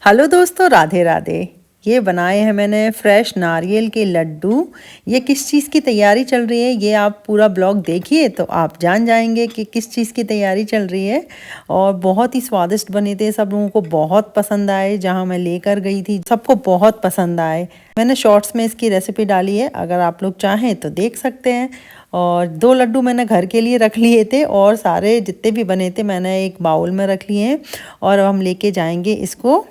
Hello दोस्तों, राधे राधे। ये बनाए हैं मैंने फ्रेश नारियल के लड्डू। ये किस चीज़ की तैयारी चल रही है, ये आप पूरा ब्लॉग देखिए तो आप जान जाएंगे कि किस चीज़ की तैयारी चल रही है। और बहुत ही स्वादिष्ट बने थे, सब लोगों को बहुत पसंद आए। जहाँ मैं लेकर गई थी सबको बहुत पसंद आए। मैंने शॉर्ट्स में इसकी रेसिपी डाली है, अगर आप लोग चाहें तो देख सकते हैं। और 2 लड्डू मैंने घर के लिए रख लिए थे और सारे जितने भी बने थे मैंने एक बाउल में रख लिए हैं। और अब हम लेके जाएंगे इसको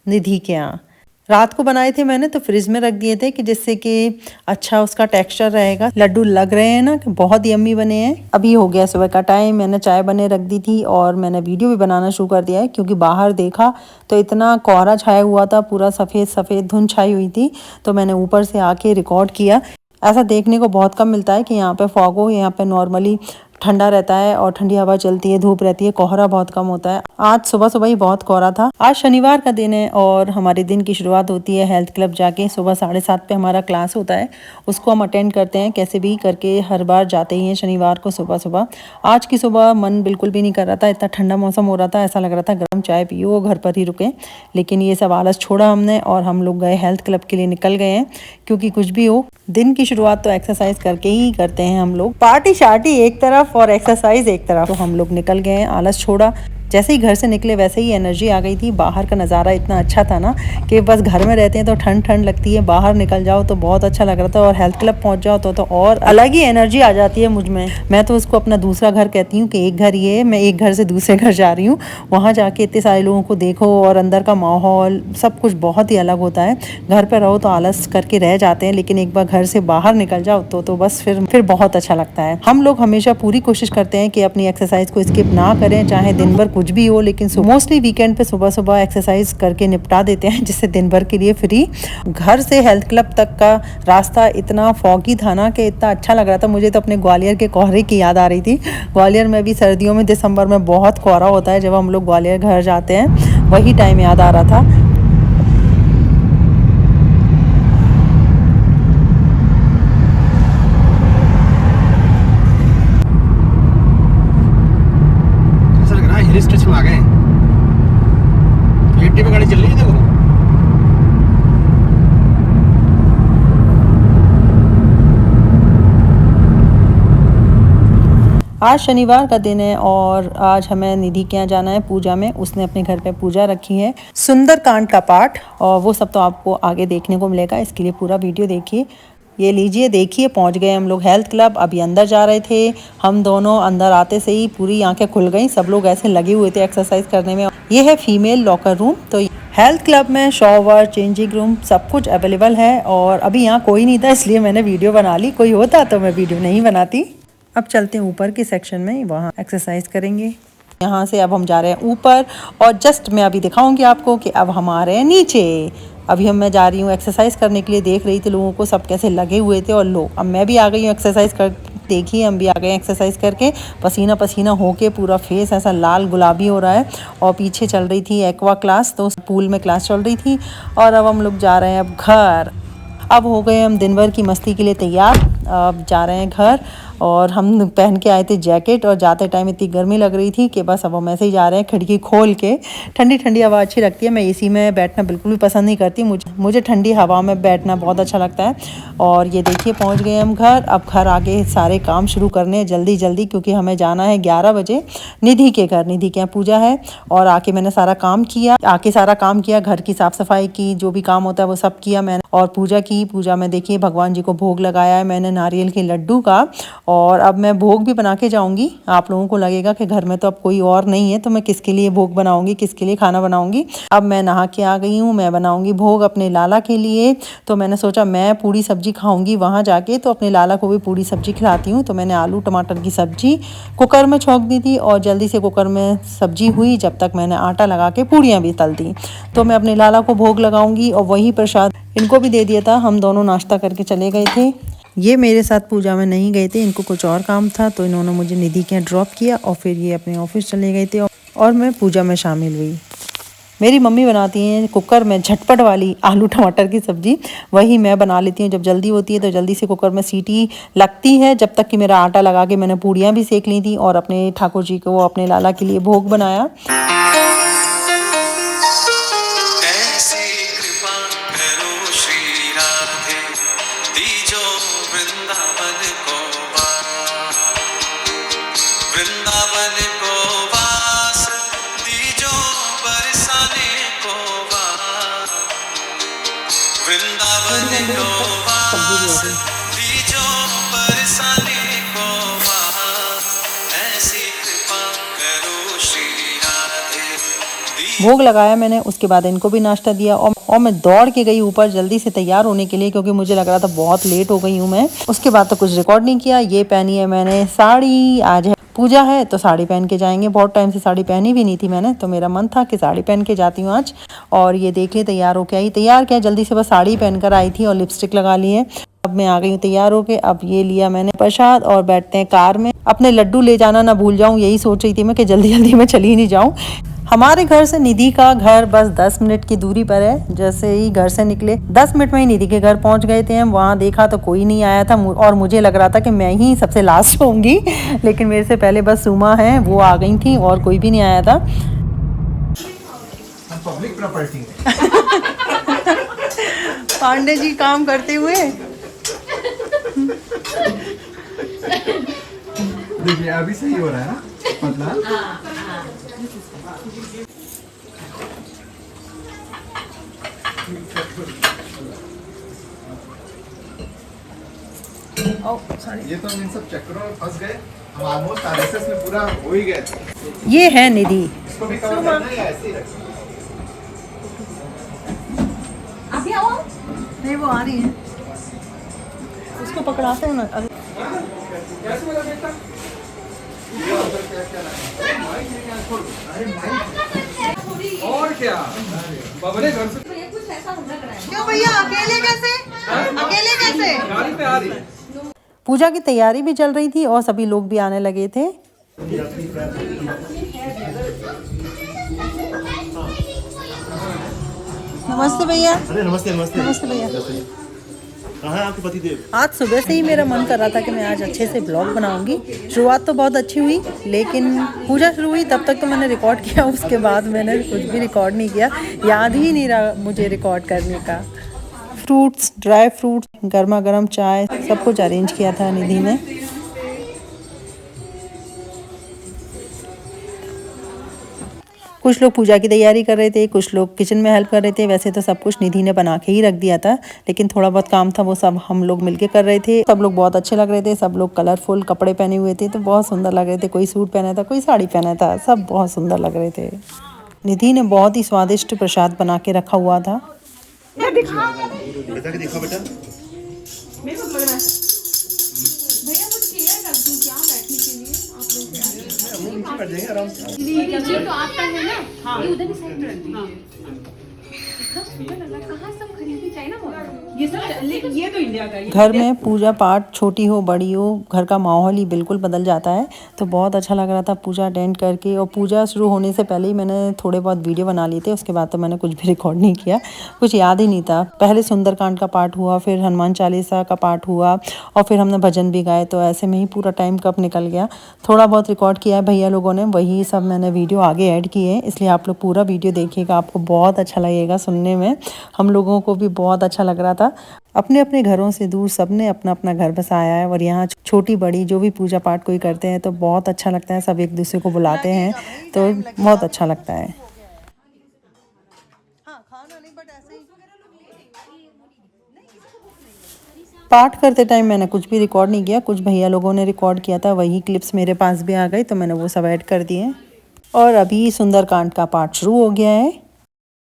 निधि के यहाँ। रात को बनाए थे मैंने तो फ्रिज में रख दिए थे कि जिससे कि अच्छा उसका टेक्सचर रहेगा। लड्डू लग रहे हैं ना कि बहुत यम्मी बने हैं। अभी हो गया सुबह का टाइम, मैंने चाय बने रख दी थी और मैंने वीडियो भी बनाना शुरू कर दिया है क्योंकि बाहर देखा तो इतना कोहरा छाया हुआ था, पूरा सफ़ेद सफ़ेद धुंध छाई हुई थी। तो मैंने ऊपर से आके रिकॉर्ड किया। ऐसा देखने को बहुत कम मिलता है कि यहाँ पे फॉग हो। यहाँ पे नॉर्मली ठंडा रहता है और ठंडी हवा चलती है, धूप रहती है, कोहरा बहुत कम होता है। आज सुबह सुबह ही बहुत कोहरा था। आज शनिवार का दिन है और हमारे दिन की शुरुआत होती है हेल्थ क्लब जाके। सुबह 7:30 पे हमारा क्लास होता है, उसको हम अटेंड करते हैं कैसे भी करके। हर बार जाते ही हैं शनिवार को सुबह सुबह। आज की सुबह मन बिल्कुल भी नहीं कर रहा था, इतना ठंडा मौसम हो रहा था, ऐसा लग रहा था गर्म चाय पियो घर पर ही रुके। लेकिन ये सब आलस छोड़ा हमने और हम लोग गए हेल्थ क्लब के लिए, निकल गए हैं। क्योंकि कुछ भी हो, दिन की शुरुआत तो एक्सरसाइज करके ही करते हैं हम लोग। पार्टी शार्टी एक तरफ और एक्सरसाइज एक तरफ। तो हम लोग निकल गए हैं, आलस छोड़ा। जैसे ही घर से निकले वैसे ही एनर्जी आ गई थी। बाहर का नज़ारा इतना अच्छा था ना कि बस घर में रहते हैं तो ठंड ठंड लगती है, बाहर निकल जाओ तो बहुत अच्छा लग रहा था। और हेल्थ क्लब पहुंच जाओ तो और अलग ही एनर्जी आ जाती है मुझ में। मैं तो उसको अपना दूसरा घर कहती हूँ कि एक घर ये है, मैं एक घर से दूसरे घर जा रही हूँ। वहाँ जाके इतने सारे लोगों को देखो और अंदर का माहौल सब कुछ बहुत ही अलग होता है। घर पर रहो तो आलस करके रह जाते हैं, लेकिन एक बार घर से बाहर निकल जाओ तो बस फिर बहुत अच्छा लगता है। हम लोग हमेशा पूरी कोशिश करते हैं कि अपनी एक्सरसाइज को स्किप ना करें, चाहे दिन भर कुछ भी हो। लेकिन मोस्टली वीकेंड पे सुबह सुबह एक्सरसाइज करके निपटा देते हैं, जिससे दिन भर के लिए फ्री। घर से हेल्थ क्लब तक का रास्ता इतना फॉगी था ना कि इतना अच्छा लग रहा था। मुझे तो अपने ग्वालियर के कोहरे की याद आ रही थी। ग्वालियर में भी सर्दियों में दिसंबर में बहुत कोहरा होता है। जब हम लोग ग्वालियर घर जाते हैं वही टाइम याद आ रहा था। हिल स्टेशन आ गए, 80 पे गाड़ी चल रही है। देखो आज शनिवार का दिन है और आज हमें निधि के यहाँ जाना है पूजा में। उसने अपने घर पे पूजा रखी है, सुंदरकांड का पाठ, और वो सब तो आपको आगे देखने को मिलेगा। इसके लिए पूरा वीडियो देखिए। ये लीजिए, देखिए पहुंच गए हम लोग हेल्थ क्लब। अभी अंदर जा रहे थे हम दोनों। अंदर आते से ही पूरी आंखें खुल गई, सब लोग ऐसे लगे हुए थे एक्सरसाइज करने में। ये है फीमेल लॉकर रूम। तो हेल्थ क्लब में शॉवर, चेंजिंग रूम सब कुछ अवेलेबल है। और अभी यहाँ कोई नहीं था इसलिए मैंने वीडियो बना ली, कोई होता तो मैं वीडियो नहीं बनाती। अब चलते हैं ऊपर के सेक्शन में, वहाँ एक्सरसाइज करेंगे। यहाँ से अब हम जा रहे हैं ऊपर और जस्ट मैं अभी दिखाऊंगी आपको कि अब हम आ रहे हैं नीचे। अभी मैं जा रही हूँ एक्सरसाइज करने के लिए। देख रही थी लोगों को सब कैसे लगे हुए थे और लोग, अब मैं भी आ गई हूँ एक्सरसाइज कर। देखिए हम भी आ गए एक्सरसाइज करके, पसीना पसीना होके पूरा फेस ऐसा लाल गुलाबी हो रहा है। और पीछे चल रही थी एक्वा क्लास, तो पूल में क्लास चल रही थी। और अब हम लोग जा रहे हैं अब घर। अब हो गए हम दिन भर की मस्ती के लिए तैयार। अब जा रहे हैं घर। और हम पहन के आए थे जैकेट और जाते टाइम इतनी गर्मी लग रही थी कि बस अब हम ऐसे ही जा रहे हैं खिड़की खोल के। ठंडी ठंडी हवा अच्छी लगती है। मैं एसी में बैठना बिल्कुल भी पसंद नहीं करती, मुझे ठंडी हवा में बैठना बहुत अच्छा लगता है। और ये देखिए पहुंच गए हम घर। अब घर आके सारे काम शुरू करने हैं जल्दी जल्दी, क्योंकि हमें जाना है 11 बजे निधि के घर। निधि के यहाँ पूजा है और आके मैंने सारा काम किया, घर की साफ सफाई की, जो भी काम होता है वो सब किया मैंने। और पूजा की। पूजा में देखिए भगवान जी को भोग लगाया है मैंने नारियल के लड्डू का। और अब मैं भोग भी बना के जाऊंगी। आप लोगों को लगेगा कि घर में तो अब कोई और नहीं है तो मैं किसके लिए भोग बनाऊंगी, किसके लिए खाना बनाऊंगी। अब मैं नहा के आ गई हूँ, मैं बनाऊंगी भोग अपने लाला के लिए। तो मैंने सोचा मैं पूरी सब्जी खाऊंगी वहाँ जाके, तो अपने लाला को भी पूरी सब्जी खिलाती हूँ। तो मैंने आलू टमाटर की सब्जी कुकर में छोंक दी थी और जल्दी से कुकर में सब्जी हुई जब तक मैंने आटा लगा के पूड़ियाँ भी तल दी। तो मैं अपने लाला को भोग लगाऊंगी और वही प्रसाद इनको भी दे दिया था। हम दोनों नाश्ता करके चले गए थे। ये मेरे साथ पूजा में नहीं गए थे, इनको कुछ और काम था तो इन्होंने मुझे निधि के यहाँ ड्रॉप किया और फिर ये अपने ऑफिस चले गए थे और मैं पूजा में शामिल हुई। मेरी मम्मी बनाती हैं कुकर में झटपट वाली आलू टमाटर की सब्ज़ी, वही मैं बना लेती हूँ। जब जल्दी होती है तो जल्दी से कुकर में सीटी लगती है। जब तक कि मेरा आटा लगा के मैंने पूड़ियाँ भी सेक ली थी और अपने ठाकुर जी को, अपने लाला के लिए भोग बनाया। सब्जी भी होती है। भोग लगाया मैंने, उसके बाद इनको भी नाश्ता दिया और मैं दौड़ के गई ऊपर जल्दी से तैयार होने के लिए, क्योंकि मुझे लग रहा था बहुत लेट हो गई हूँ मैं। उसके बाद तो कुछ रिकॉर्ड नहीं किया। ये पहनी है मैंने साड़ी, आज है पूजा है तो साड़ी पहन के जाएंगे। बहुत टाइम से साड़ी पहनी भी नहीं थी मैंने, तो मेरा मन था कि साड़ी पहन के जाती हूँ आज। और ये देख ले तैयार होके आई। तैयार क्या, जल्दी से बस साड़ी पहन कर आई थी और लिपस्टिक लगा ली है। अब मैं आ गई हूँ तैयार होके। अब ये लिया मैंने प्रसाद और बैठते हैं कार में। अपने लड्डू ले जाना ना भूल जाऊँ, यही सोच रही थी मैं कि जल्दी जल्दी मैं चली नहीं जाऊँ। हमारे घर से निधि का घर बस 10 मिनट की दूरी पर है। जैसे ही घर से निकले 10 मिनट में ही निधि के घर पहुंच गए थे हम। वहाँ देखा तो कोई नहीं आया था और मुझे लग रहा था कि मैं ही सबसे लास्ट होंगी, लेकिन मेरे से पहले बस सुमा है वो आ गई थी और कोई भी नहीं आया था। पब्लिक प्रॉपर्टी पांडे जी काम करते हुए देखिए अभी सही हो रहा है ना पतला। ये तो हम इन सब चक्करों में फंस गए। हम ऑलमोस्ट आरएसएस में पूरा हो ही गए थे। ये है निधि। इसको भी कवर करना है या ऐसे ही रखना? अभी आओ। नहीं वो आ रही है, उसको पकड़ाते हैं ना। कैसे वाला बेटा? और क्या बबले घर से क्यों भैया अकेले कैसे? अकेले कैसे? गाड़ी पे आ रही। पूजा की तैयारी भी चल रही थी और सभी लोग भी आने लगे थे। नमस्ते भैया। अरे नमस्ते नमस्ते नमस्ते भैया। कहाँ है आपके पतिदेव? आज सुबह से ही मेरा मन कर रहा था कि मैं आज अच्छे से ब्लॉग बनाऊंगी। शुरुआत तो बहुत अच्छी हुई, लेकिन पूजा शुरू हुई तब तक तो मैंने रिकॉर्ड किया, उसके बाद मैंने कुछ भी रिकॉर्ड नहीं किया। याद ही नहीं रहा मुझे रिकॉर्ड करने का। फ्रूट्स, ड्राई फ्रूट्स, गर्मा गर्म चाय, सब कुछ अरेंज किया था निधि ने। कुछ लोग पूजा की तैयारी कर रहे थे, कुछ लोग किचन में हेल्प कर रहे थे। वैसे तो सब कुछ निधि ने बना के ही रख दिया था, लेकिन थोड़ा बहुत काम था वो सब हम लोग मिलके कर रहे थे। सब लोग बहुत अच्छे लग रहे थे, सब लोग कलरफुल कपड़े पहने हुए थे तो बहुत सुंदर लग रहे थे। कोई सूट पहना था, कोई साड़ी पहना था, सब बहुत सुंदर लग रहे थे। निधि ने बहुत ही स्वादिष्ट प्रसाद बना के रखा हुआ था। बेटा के दिखा बेटा। बैठ जाएंगे आराम से। तो आपका है ना? हाँ। ये उधर भी साइड में रख दीजिए। कहाँ सब खरीदी चाइना में? ये सब लेकिन ये तो इंडिया का है। घर में पूजा पाठ छोटी हो बड़ी हो, घर का माहौल ही बिल्कुल बदल जाता है। तो बहुत अच्छा लग रहा था पूजा अटेंड करके। और पूजा शुरू होने से पहले ही मैंने थोड़े बहुत वीडियो बना लिए थे, उसके बाद तो मैंने कुछ भी रिकॉर्ड नहीं किया, कुछ याद ही नहीं था। पहले सुंदरकांड का पाठ हुआ, फिर हनुमान चालीसा का पाठ हुआ और फिर हमने भजन भी गाए। तो ऐसे में ही पूरा टाइम कब निकल गया। थोड़ा बहुत रिकॉर्ड किया है भैया लोगों ने, वही सब मैंने वीडियो आगे ऐड किए हैं, इसलिए आप लोग पूरा वीडियो देखिएगा, आपको बहुत अच्छा लगेगा सुनने में। हम लोगों को भी बहुत अच्छा लग रहा था। अपने अपने घरों से दूर सबने अपना अपना घर बसाया है और यहाँ छोटी बड़ी जो भी पूजा पाठ कोई करते हैं तो बहुत अच्छा लगता है। सब एक दूसरे को बुलाते हैं तो बहुत अच्छा लगता है। पाठ करते टाइम मैंने कुछ भी रिकॉर्ड नहीं किया, कुछ भैया लोगों ने रिकॉर्ड किया था, वही क्लिप्स मेरे पास भी आ गई तो मैंने वो सब ऐड कर दिए। और अभी सुंदरकांड का पाठ शुरू हो गया है।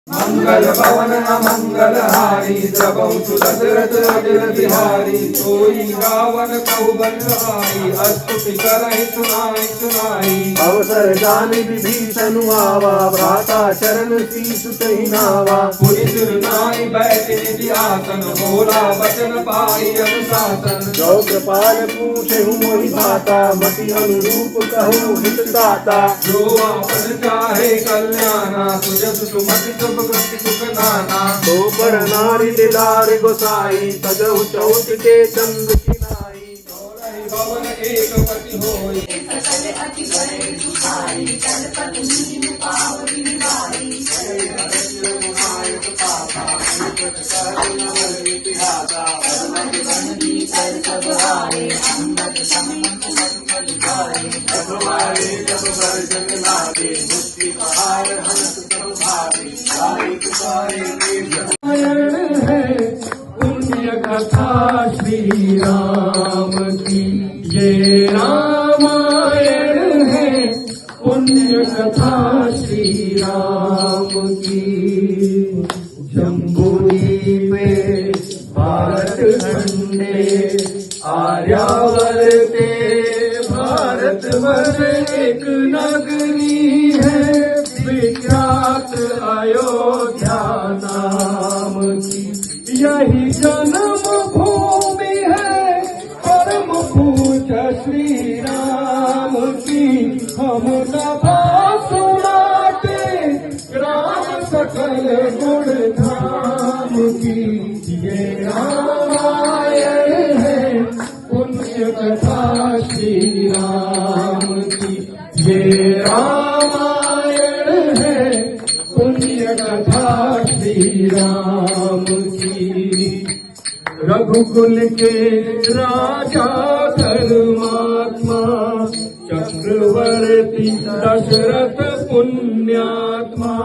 मंगल भवन मंगल हारी द्रवौ सुदशरथ अजर बिहारी सोई रावण कहु बलहारी अस्तुति करहि सुनाई सुनाई अवसर जान विभीषण आवा भ्राता चरण शीश तहि नावा पुनि सिरनाई बैठे निधि आसन बोला वचन पाई अनुशासन जो कृपाल पूछे मोहि भाता मति अनुरूप कहु हित दाता जो आपन चाहे कल्याणा सुजस सुमति तो पर नारी दिलार गोसाई सजहु चौथ के चंद्र किनाई भवन एक पति होई सकल अति बड़े सुखाई चल पद नीम पावनी निवारी इतिहासा सर्वत बनती कर सब हारे संगत सम्मत संकट भारे तुम्हारे जब वर्जन लागे मुक्ति पहाड़ हंस सब भारी सारे तुसारे के भारत खंडे आर्यावर्ते भारतवर्ष एक नगरी है विख्यात अयोध्या नाम की यही जन्म भूमि है परम पूज्य श्री राम की हम कथा सुनाते ग्राम सकल गुण धाम की ये रामायण है पुण्य कथा श्री राम की ये रामायण है पुण्य कथा श्री राम की रघुकुल के राजा धर्मात्मा चक्रवर्ती दशरथ पुण्यात्मा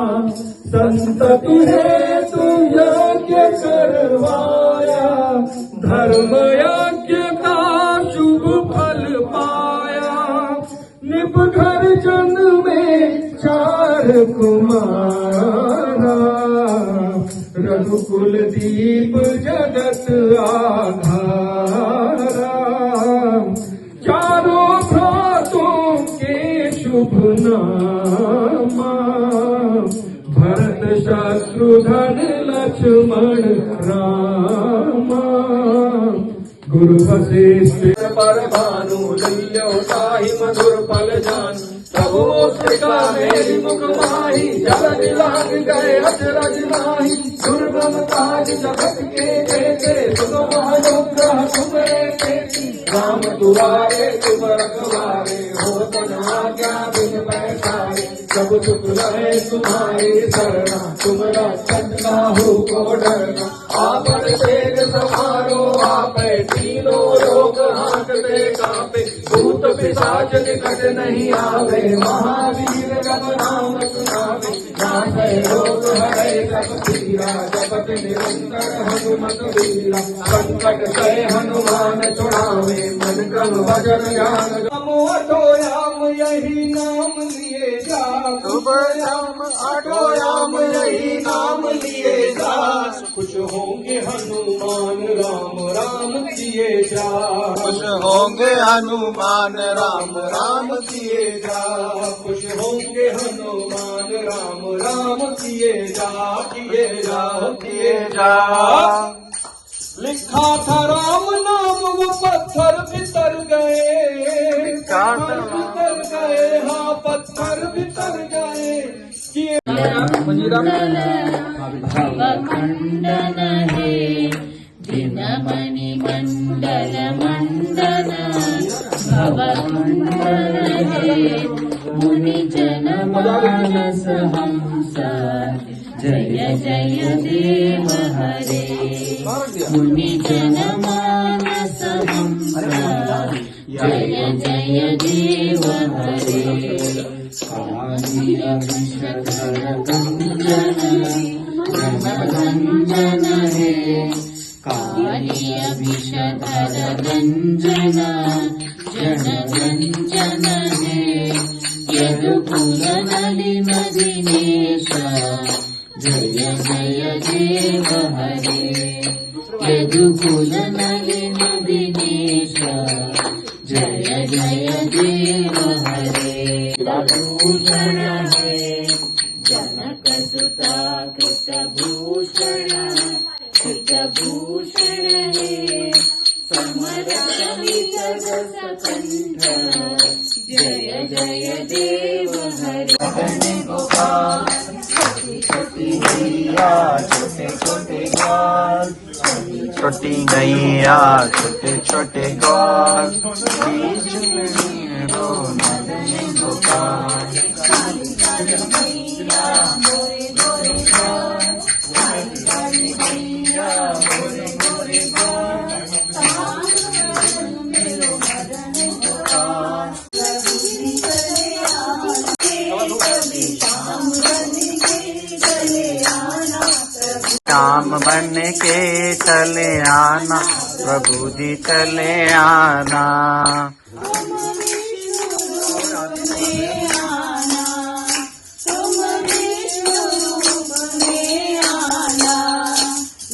संत तुझे तू यज्ञ करवाया धर्म यज्ञ का शुभ फल पाया निप घर जन में 4 कुमारा रघुकुल दीप जगत आधारा चारों भ्रातों के शुभ नामा भरत शत्रुघ्न लक्ष्मण रामा गुरु वशिष्ठ पर भानु लियोताहि मधुर फल जान प्रभु मोक्तिका मेरी मुख माही जल लाग गए अचरज नाही दुर्गम काज जगत के देते सुनो अनुग्रह तुम्हारे पेटी राम दुआरे तुम रखवारे हो तना क्या बिन पैसारे सब सुख लहे तुम्हारे शरणा तुम्हारा चंदा हो को डरना आपन तेज समारो आपे तीनों लोग हाथते कापे भूत पिशाच निकट नहीं आवे महावीर जब नाम सुनावे नाथे रोग हरे सब पीरा जपत निरंतर हनुमत वीरा संकट से हनुमान छुड़ावे मन क्रम भजन ज्ञान अठोयाम यही नाम लिए जा सुबह अठोयाम यही नाम लिए जा खुश होंगे हनुमान राम राम किए जा खुश होंगे हनुमान राम राम किए जा खुश होंगे हनुमान राम राम किए जा किए जा किए जा लिखा था राम नाम वो पत्थर भीतर गए भीतर गए हाँ पत्थर भीतर गए भवमण्डन हे दिनमणि मंडल मंडन भवमण्डन हे मुनिजन मानस हंस जय जय देव हरे मुनिजन मानस हंस जय जय देव हरे गंजन हे काली विषधर गंजन जन गंजन हे यदुकुल नलिन दिनेश जय जय देव हरे यदुकुल नलिन दिनेश जय जय देव हरे भूषण है जनक सुता कृत भूषण कृत भूषण है समरस विकस कंठ जय जय देव हरे गोपाल छोटी छोटी गैया छोटे छोटे ग्वाल छोटी गैया छोटे छोटे ग्वाल बीच में दो नदन गोपाल मोरे मोरे ग्वाल मोरे मोरे ग्वाल मेरो मदन गोपाल शाम बन के चले आना प्रभु जी चले आना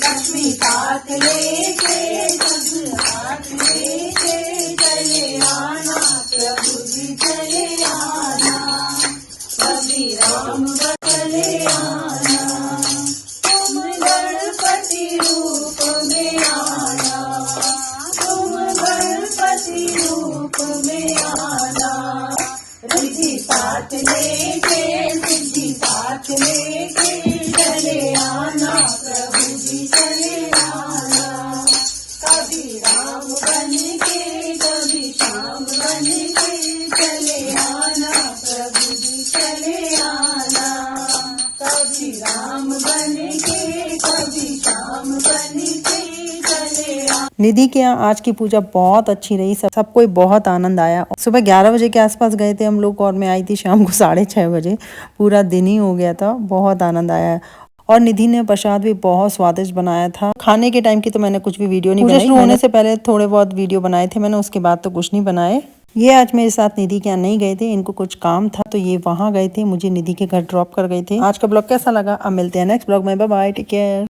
लक्ष्मी कभी साथ लेके सब हाथ लेके चले आना, प्रभु जी चले आना, कभी राम चले आना, तुम गणपति रूप में आना, तुम गणपति रूप में आना, रिद्धि साथ लेके सिद्धि साथ लेके चले आना, प्रभु जी चले आना, कभी राम बन के कभी श्याम बन के चले आना, प्रभु जी चले आना, कभी राम बन के कभी श्याम बन के चले आना। निधि के यहाँ आज की पूजा बहुत अच्छी रही, सबको बहुत आनंद आया। सुबह 11 बजे के आसपास गए थे हम लोग और मैं आई थी शाम को 6:30 बजे। पूरा दिन ही हो गया था, बहुत आनंद आया। और निधि ने प्रसाद भी बहुत स्वादिष्ट बनाया था। खाने के टाइम की तो मैंने कुछ भी वीडियो नहीं बनाई, शुरू होने से पहले थोड़े बहुत वीडियो बनाए थे मैंने, उसके बाद तो कुछ नहीं बनाए। ये आज मेरे साथ निधि के यहाँ नहीं गए थे, इनको कुछ काम था तो ये वहाँ गए थे, मुझे निधि के घर ड्रॉप कर गए थे। आज का ब्लॉग कैसा लगा अब मिलते हैं नेक्स्ट ब्लॉग में, बाय बाय, टेक केयर।